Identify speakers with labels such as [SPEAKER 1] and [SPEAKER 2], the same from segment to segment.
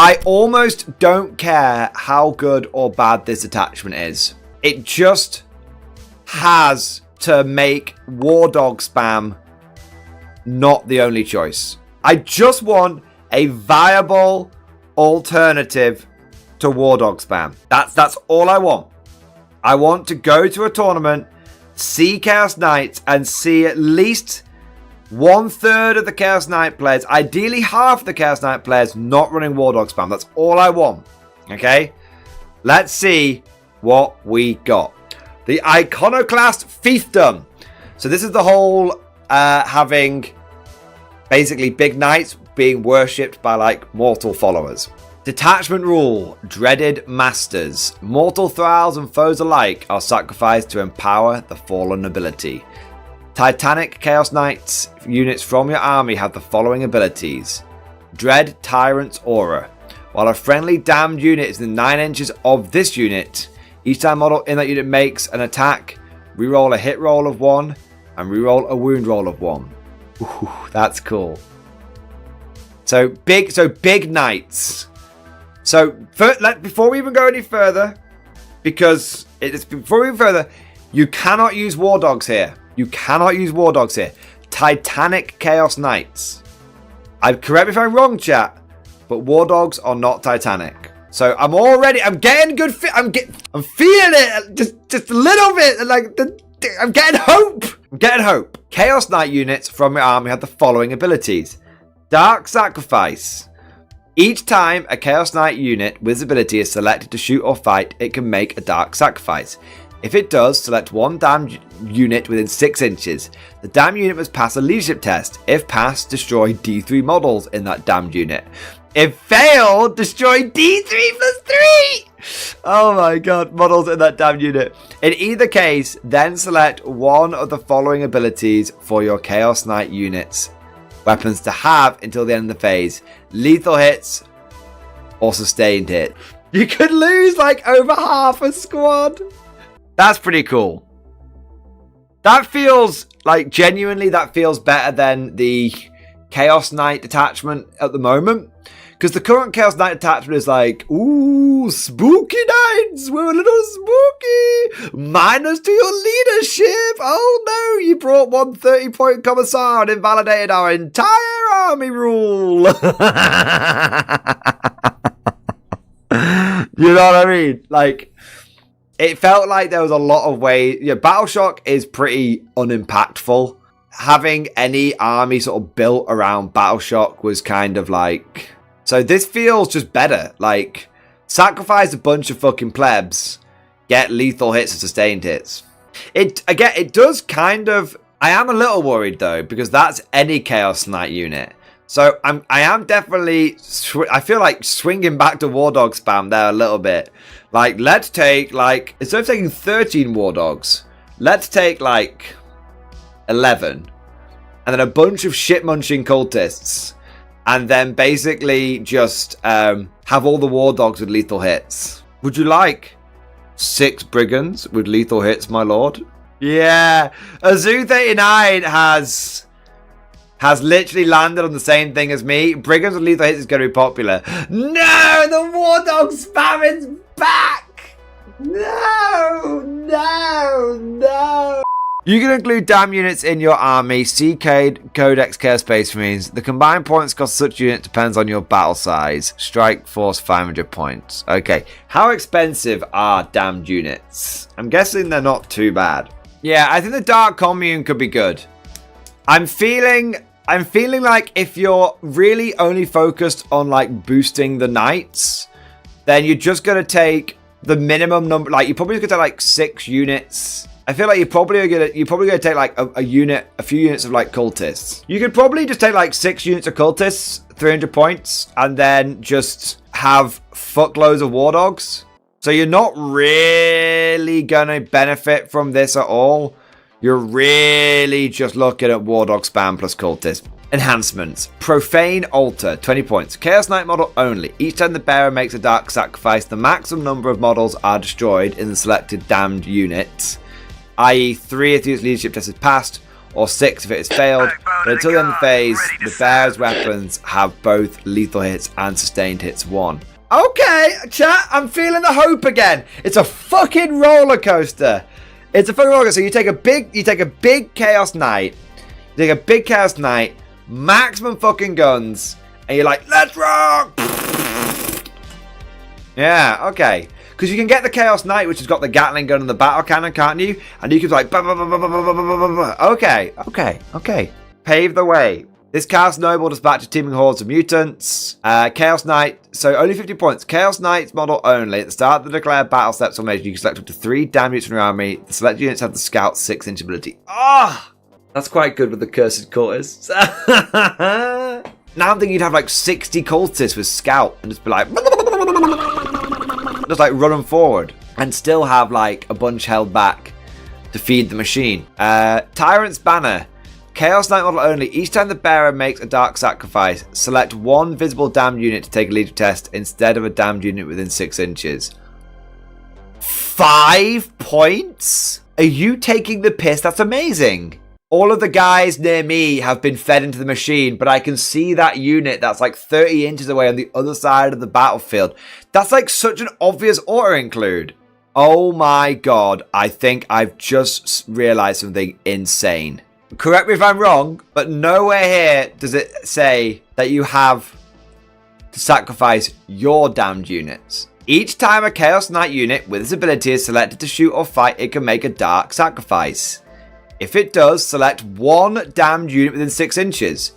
[SPEAKER 1] I almost don't care how good or bad this attachment is. It just has to make War Dog spam not the only choice. I just want a viable alternative to War Dog spam. That's all I want. I want to go to a tournament, see Chaos Knights, and see at least 1/3 of the Chaos Knight players, ideally half of the Chaos Knight players, not running War Dog spam. That's all I want. Okay? Let's see what we got. The Iconoclast Fiefdom. So this is the whole having basically big knights being worshipped by like mortal followers. Detachment rule. Dreaded masters. Mortal thralls and foes alike are sacrificed to empower the fallen nobility. Titanic Chaos Knights units from your army have the following abilities. Dread Tyrant's Aura. While a friendly damned unit is in 9 inches of this unit, each time model in that unit makes an attack, reroll a hit roll of 1 and reroll a wound roll of 1. Ooh, that's cool. So big knights. So before we even go any further, you cannot use War Dogs here. You cannot use War Dogs here. Titanic Chaos Knights. Correct me if I'm wrong, chat, but War Dogs are not Titanic. So I'm getting good. I'm feeling it just a little bit. Like I'm getting hope. Chaos Knight units from your army have the following abilities. Dark Sacrifice. Each time a Chaos Knight unit with this ability is selected to shoot or fight, it can make a Dark Sacrifice. If it does, select one damned unit within 6 inches. The damned unit must pass a leadership test. If passed, destroy D3 models in that damned unit. If failed, destroy D3+3! Oh my god, models in that damned unit. In either case, then select one of the following abilities for your Chaos Knight units. Weapons to have until the end of the phase. Lethal hits or sustained hit. You could lose like over half a squad. That's pretty cool. That feels like genuinely that feels better than the Chaos Knight detachment at the moment. Because the current Chaos Knight detachment is like, ooh, spooky knights, we're a little spooky. Minus to your leadership. Oh no, you brought 1 30-point commissar and invalidated our entire army rule. You know what I mean? Like, it felt like there was a lot of ways. Yeah, Battle Shock is pretty unimpactful. Having any army sort of built around Battle Shock was kind of like... So this feels just better. Like, sacrifice a bunch of fucking plebs, get lethal hits and sustained hits. It does kind of... I am a little worried though, because that's any Chaos Knight unit. So I am definitely... I feel like swinging back to War Dog spam there a little bit. Like, let's take, like, instead of taking 13 War Dogs, let's take, like, 11. And then a bunch of shit-munching cultists. And then basically just have all the War Dogs with lethal hits. Would you like 6 Brigands with lethal hits, my lord? Yeah. Azu39 has literally landed on the same thing as me. Brigands with lethal hits is going to be popular. No! The War Dog spam is back! No! You can include damn units in your army. See Codex Care Space Marines. The combined points cost such unit depends on your battle size. Strike force 500 points. Okay. How expensive are damned units? I'm guessing they're not too bad. Yeah, I think the Dark Commune could be good. I'm feeling like if you're really only focused on like boosting the knights, then you're just gonna take the minimum number. Like you're probably gonna take like 6 units. I feel like you're probably gonna take like a few units of like cultists. You could probably just take like 6 units of cultists, 300 points, and then just have fuckloads of War Dogs. So you're not really gonna benefit from this at all. You're really just looking at War Dog spam plus cultist. Enhancements. Profane Altar, 20 points. Chaos Knight model only. Each time the bearer makes a Dark Sacrifice, the maximum number of models are destroyed in the selected damned units, i.e. 3 if the leadership test is passed, or 6 if it has failed. But until the end of the phase, the bear's weapons have both lethal hits and sustained hits 1. Okay, chat, I'm feeling the hope again. It's a fucking roller coaster. It's a fucking roller coaster. So you take a big Chaos Knight. You take a big Chaos Knight, maximum fucking guns, and you're like, let's rock! Yeah, okay. Because you can get the Chaos Knight, which has got the Gatling gun and the battle cannon, can't you? And you can like, okay. Pave the way. This Chaos Noble dispatches teeming hordes of mutants. Chaos Knight, so only 50 points. Chaos Knight's model only. At the start of the declared battle steps formation, you can select up to 3 damn units from your army. The selected units have the Scout 6-inch ability. That's quite good with the Cursed Cultists. Now I'm thinking you'd have like 60 cultists with Scout and just be like, just like run them forward and still have like a bunch held back to feed the machine. Tyrant's Banner. Chaos Knight model only. Each time the bearer makes a dark sacrifice, select 1 visible damned unit to take a leadership test instead of a damned unit within 6 inches. 5 points? Are you taking the piss? That's amazing. All of the guys near me have been fed into the machine, but I can see that unit that's like 30 inches away on the other side of the battlefield. That's like such an obvious auto-include. Oh my god, I think I've just realized something insane. Correct me if I'm wrong, but nowhere here does it say that you have to sacrifice your damned units. Each time a Chaos Knight unit with its ability is selected to shoot or fight, it can make a dark sacrifice. If it does, select 1 damned unit within 6 inches.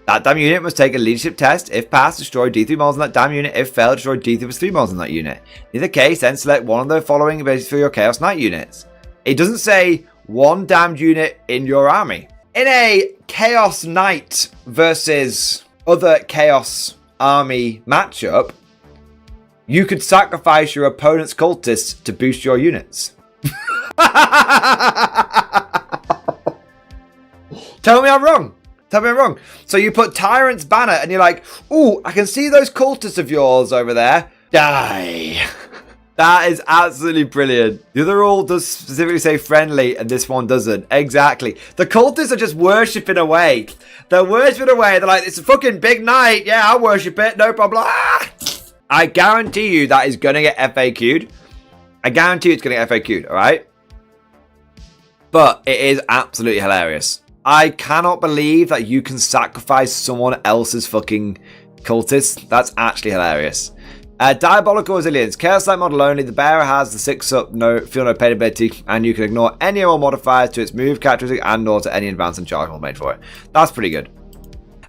[SPEAKER 1] That damn unit must take a leadership test. If passed, destroy D3 models on that damn unit. If failed, destroy D3 plus 3 models on that unit. In either case, then select one of the following abilities for your Chaos Knight units. It doesn't say 1 damned unit in your army. In a Chaos Knight versus other Chaos Army matchup, you could sacrifice your opponent's cultists to boost your units. Tell me I'm wrong. Tell me I'm wrong. So you put Tyrant's Banner and you're like, ooh, I can see those cultists of yours over there. Die. That is absolutely brilliant. The other rule does specifically say friendly, and this one doesn't. Exactly. The cultists are just worshipping away. They're worshipping away. They're like, it's a fucking big night. Yeah, I'll worship it. No problem. I guarantee you that is going to get FAQ'd. I guarantee it's going to get FAQ'd, all right? But it is absolutely hilarious. I cannot believe that you can sacrifice someone else's fucking cultists. That's actually hilarious. Diabolical Resilience. Chaos Knight model only. The bearer has the 6-up feel no pain ability, and you can ignore any more modifiers to its move characteristic and or to any advance and charge made for it. That's pretty good.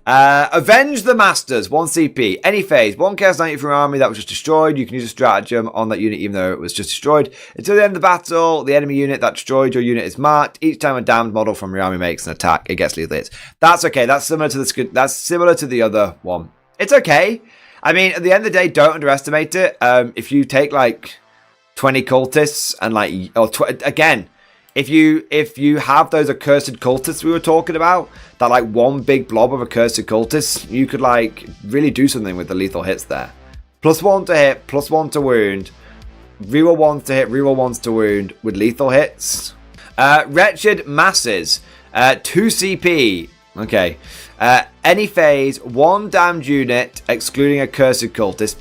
[SPEAKER 1] Avenge the Masters. 1 CP. Any phase. 1 Chaos Knight from your army that was just destroyed. You can use a stratagem on that unit even though it was just destroyed. Until the end of the battle, the enemy unit that destroyed your unit is marked. Each time a damned model from your army makes an attack, it gets lethal hits. That's okay. That's similar to the other one. It's okay. I mean, at the end of the day, don't underestimate it. If you take like 20 cultists and like, again, if you have those accursed cultists we were talking about, that like one big blob of accursed cultists, you could like really do something with the lethal hits there. +1 to hit, +1 to wound, reroll 1s to hit, reroll 1s to wound with lethal hits. Wretched Masses, 2 CP. Okay. Any phase, 1 damned unit, excluding a cursed cultist,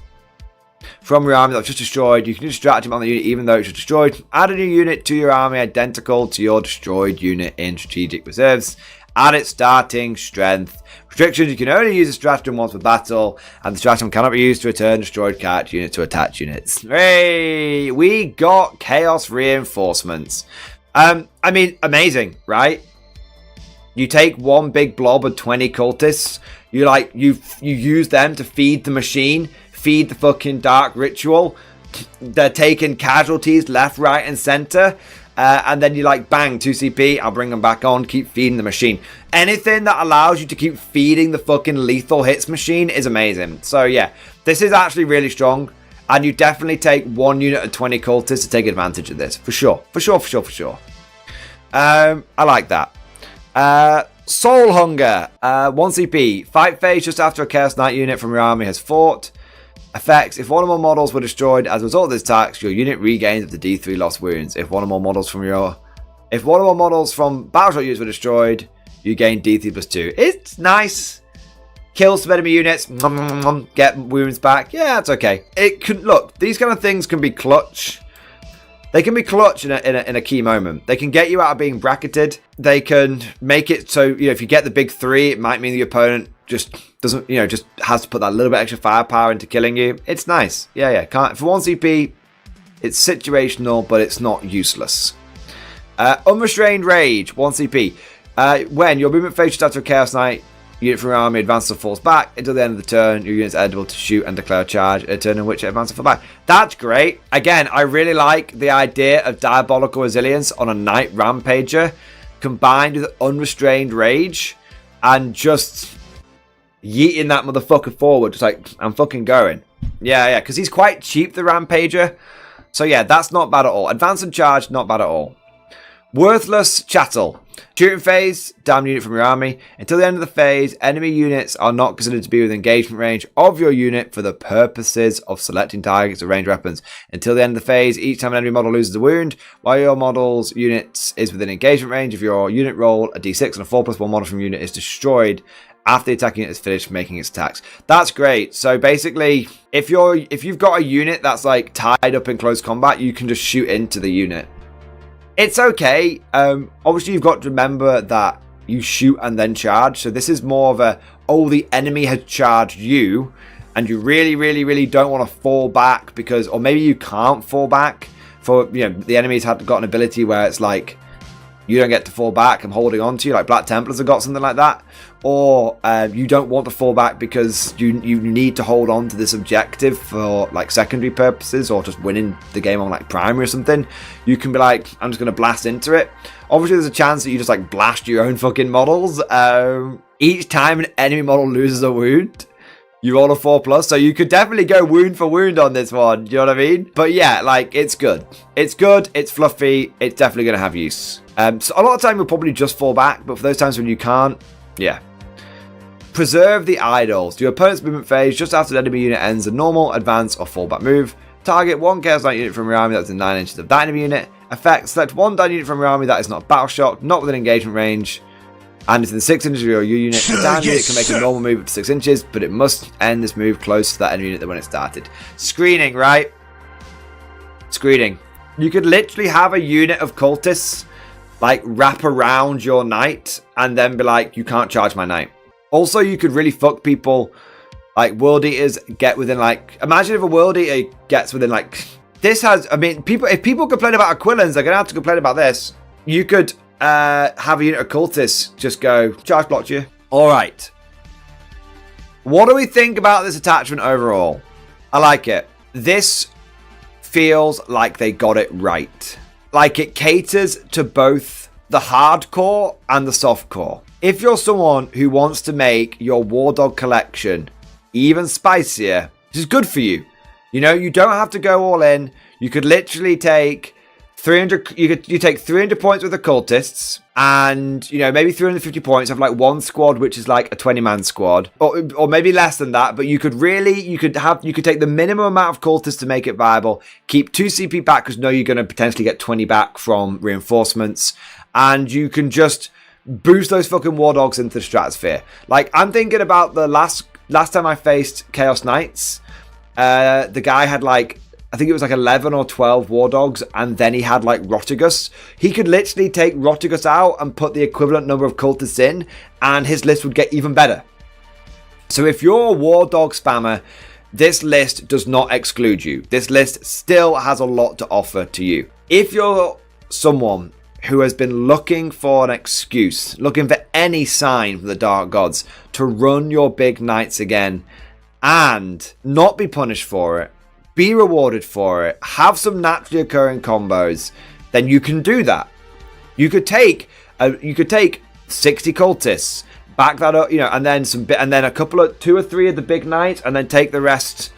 [SPEAKER 1] from your army that was just destroyed. You can use a stratagem on the unit even though it's just destroyed. Add a new unit to your army identical to your destroyed unit in strategic reserves. Add its starting strength. Restrictions: you can only use a stratagem once per battle, and the stratagem cannot be used to return destroyed character units to attached units. Hey, we got chaos reinforcements. I mean, amazing, right? You take one big blob of 20 cultists, you use them to feed the machine, feed the fucking dark ritual. They're taking casualties left, right, and center. And then you like, bang, 2 CP, I'll bring them back on, keep feeding the machine. Anything that allows you to keep feeding the fucking lethal hits machine is amazing. So yeah, this is actually really strong. And you definitely take 1 unit of 20 cultists to take advantage of this. For sure. I like that. Soul Hunger, 1 CP. Fight phase just after a Chaos Knight unit from your army has fought. Effects: if one or more models were destroyed as a result of this attack, your unit regains up to D3 lost wounds. If one or more models from your If one or more models from battleship units were destroyed, you gain D3 plus 2. It's nice. Kill some enemy units, get wounds back. Yeah, it's okay. It can look. These kind of things can be clutch. They can be clutch in a key moment. They can get you out of being bracketed. They can make it so if you get the big 3, it might mean the opponent just doesn't just has to put that little bit extra firepower into killing you. It's nice. Yeah. Can't for 1 CP. It's situational, but it's not useless. Unrestrained Rage, 1 CP. When your movement phase starts with Chaos Knight unit from your army advances or falls back until the end of the turn, your unit's eligible to shoot and declare a charge at a turn in which it advances or falls back. That's great. Again, I really like the idea of Diabolical Resilience on a Knight Rampager combined with Unrestrained Rage and just yeeting that motherfucker forward. Just like, I'm fucking going. Yeah, because he's quite cheap, the Rampager. So yeah, that's not bad at all. Advance and charge, not bad at all. Worthless Chattel. Shooting phase, damn unit from your army. Until the end of the phase, enemy units are not considered to be within engagement range of your unit for the purposes of selecting targets or ranged weapons. Until the end of the phase, each time an enemy model loses a wound, while your model's unit is within engagement range of your unit, roll a d6 and a 4+1 model from unit is destroyed after the attacking unit is finished making its attacks. That's great. So basically, if you've got a unit that's like tied up in close combat, you can just shoot into the unit. It's okay. Obviously, you've got to remember that you shoot and then charge. So this is more of a, the enemy has charged you, and you really, really, really don't want to fall back because, or maybe you can't fall back for, the enemy's got an ability where it's like, you don't get to fall back, I'm holding on to you, like Black Templars have got something like that. Or you don't want to fall back because you need to hold on to this objective for like secondary purposes or just winning the game on like primary or something. You can be like, I'm just going to blast into it. Obviously, there's a chance that you just like blast your own fucking models. Each time an enemy model loses a wound, you roll a 4+, so you could definitely go wound for wound on this one. Do you know what I mean? But yeah, like, it's good. It's good, it's fluffy, it's definitely going to have use. So a lot of time you'll probably just fall back, but for those times when you can't, yeah. Preserve the Idols. Your opponent's movement phase just after the enemy unit ends a normal, advance, or fallback move. Target one Chaos Knight unit from your army that's in 9 inches of that enemy unit. Effect, select one down unit from your army that is not battle shock, not within engagement range, and it's in 6 inches of your unit. The down unit can make a normal move up to 6 inches, but it must end this move close to that enemy unit when it started. Screening, right? Screening. You could literally have a unit of cultists like wrap around your knight and then be like, you can't charge my knight. Also, you could really fuck people. Like World Eaters get within like, imagine if a World Eater gets within like, this has, I mean, if people complain about Aquilans, they're gonna have to complain about this. You could have a unit of cultists just go charge block you. All right. What do we think about this attachment overall? I like it. This feels like they got it right. Like it caters to both the hardcore and the softcore. If you're someone who wants to make your War Dog collection even spicier, this is good for you. You know, you don't have to go all in. You could literally take 300. You take 300 points with the cultists, and maybe 350 points of like one squad, which is like a 20-man squad, or maybe less than that. But you could take the minimum amount of cultists to make it viable. Keep 2 CP back because you're going to potentially get 20 back from reinforcements, and you can just boost those fucking war dogs into the stratosphere. Like I'm thinking about the last time I faced Chaos Knights. The guy had like, I think it was like 11 or 12 war dogs, and then he had like Rotigus. He could literally take Rotigus out and put the equivalent number of cultists in, and his list would get even better. So if you're a war dog spammer, this list does not exclude you. This list still has a lot to offer to you. If you're someone who has been looking for an excuse, looking for any sign from the Dark Gods to run your big knights again and not be punished for it, be rewarded for it, have some naturally occurring combos, then you can do that. You could take 60 cultists, back that up, and then a couple of 2 or 3 of the big knights, and then take the rest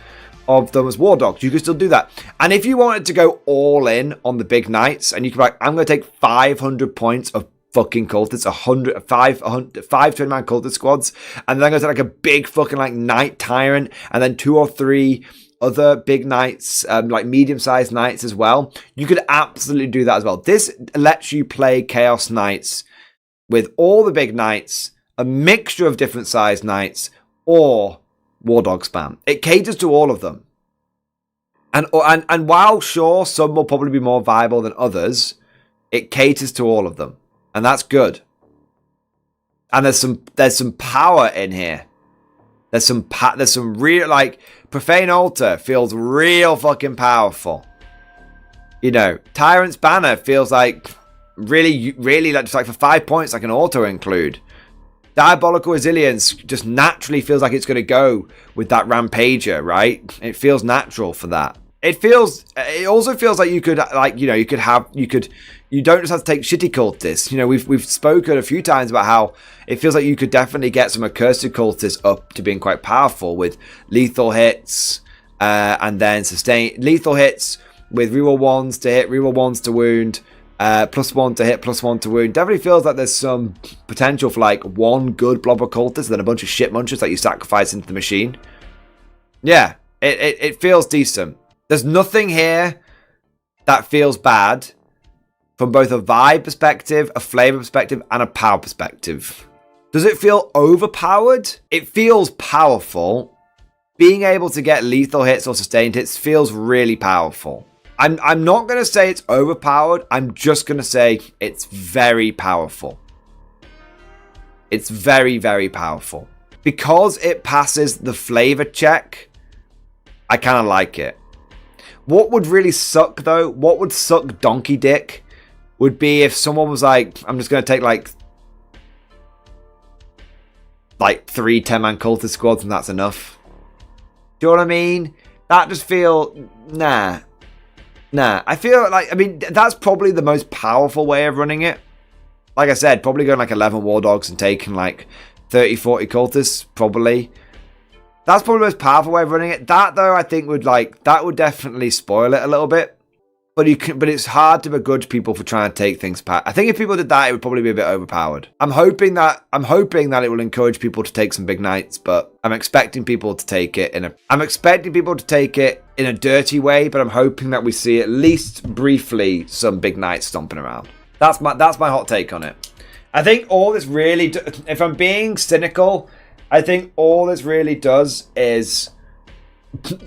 [SPEAKER 1] of them as war dogs. You can still do that. And if you wanted to go all in on the big knights, and you could be like, I'm going to take 500 points of fucking cultists, 5 20-man cultist squads, and then I'm going to take like a big fucking like knight tyrant, and then 2 or 3 other big knights, like medium-sized knights as well, you could absolutely do that as well. This lets you play Chaos Knights with all the big knights, a mixture of different sized knights, or War Dog spam. It caters to all of them. And while sure, some will probably be more viable than others, it caters to all of them. And that's good. And there's some power in here. There's some real, like, Profane Altar feels real fucking powerful. You know, Tyrant's Banner feels like really like, just like for 5 points, like an auto include. Diabolical Resilience just naturally feels like it's going to go with that Rampager, right? It feels natural for that. It also feels like you could, like, you know, you don't just have to take shitty cultists. You know, we've spoken a few times about how it feels like you could definitely get some accursed cultists up to being quite powerful with lethal hits, and then sustain lethal hits with reroll 1s to hit, reroll 1s to wound, +1 to hit, +1 to wound. Definitely feels like there's some potential for like one good blob of cultists and then a bunch of shit munchers that you sacrifice into the machine. Yeah, it feels decent. There's nothing here that feels bad from both a vibe perspective, a flavor perspective, and a power perspective. Does it feel overpowered? It feels powerful. Being able to get lethal hits or sustained hits feels really powerful. I'm not going to say it's overpowered. I'm just going to say it's very powerful. It's very, very powerful. Because it passes the flavor check, I kind of like it. What would really suck, though, what would suck donkey dick, would be if someone was like, I'm just going to take like 3 10-man cultist squads and that's enough. Do you know what I mean? That just feel, nah. I feel like, I mean, that's probably the most powerful way of running it. Like I said, probably going like 11 War Dogs and taking like 30, 40 cultists, probably. That's probably the most powerful way of running it. That, though, I think would definitely spoil it a little bit. But it's hard to begrudge people for trying to take things past. I think if people did that, it would probably be a bit overpowered. I'm hoping that it will encourage people to take some big knights, but I'm expecting people to take it in a dirty way, but I'm hoping that we see at least briefly some big knights stomping around. That's my hot take on it. I think all this really, if I'm being cynical, I think all this really does is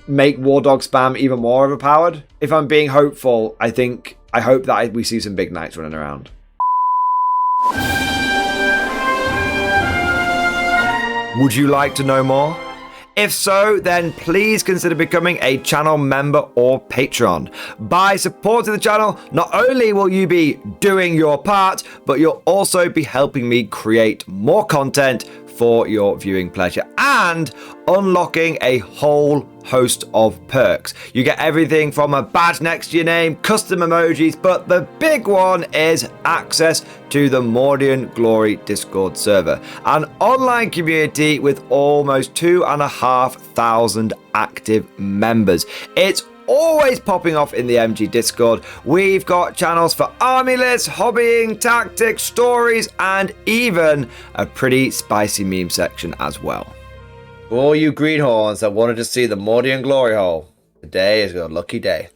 [SPEAKER 1] make War Dog spam even more overpowered. If I'm being hopeful, I hope that we see some big knights running around. Would you like to know more? If so, then please consider becoming a channel member or patron. By supporting the channel, not only will you be doing your part, but you'll also be helping me create more content for your viewing pleasure and unlocking a whole host of perks. You get everything from a badge next to your name, custom emojis, but the big one is access to the Mordian Glory Discord server, an online community with almost 2,500 active members. It's always popping off in the MG Discord. We've got channels for army lists, hobbying, tactics, stories, and even a pretty spicy meme section as well. For all you greenhorns that wanted to see the Mordian glory hole, today is your lucky day.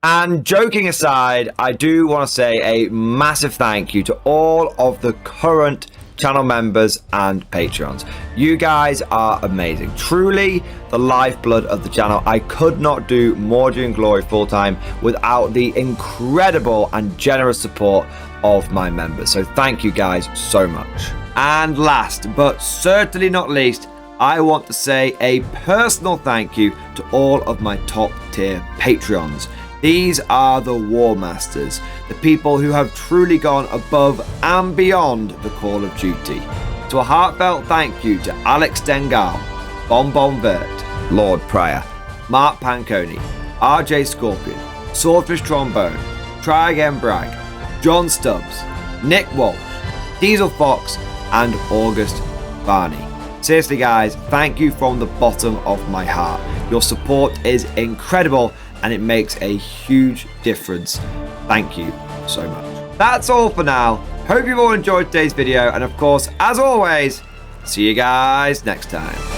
[SPEAKER 1] And joking aside, I do want to say a massive thank you to all of the current channel members and patrons. You guys are amazing. Truly the lifeblood of the channel. I could not do Mordian Glory full-time without the incredible and generous support of my members. So thank you guys so much. And last but certainly not least, I want to say a personal thank you to all of my top tier Patreons. These are the War Masters, the people who have truly gone above and beyond the call of duty. So a heartfelt thank you to Alex Dengal, Bonbon Vert, Lord Pryor, Mark Panconi, RJ Scorpion, Swordfish Trombone, Try Again Bragg, John Stubbs, Nick Walsh, Diesel Fox, and August Barney. Seriously guys, thank you from the bottom of my heart. Your support is incredible and it makes a huge difference. Thank you so much. That's all for now. Hope you've all enjoyed today's video, and of course, as always, See you guys next time.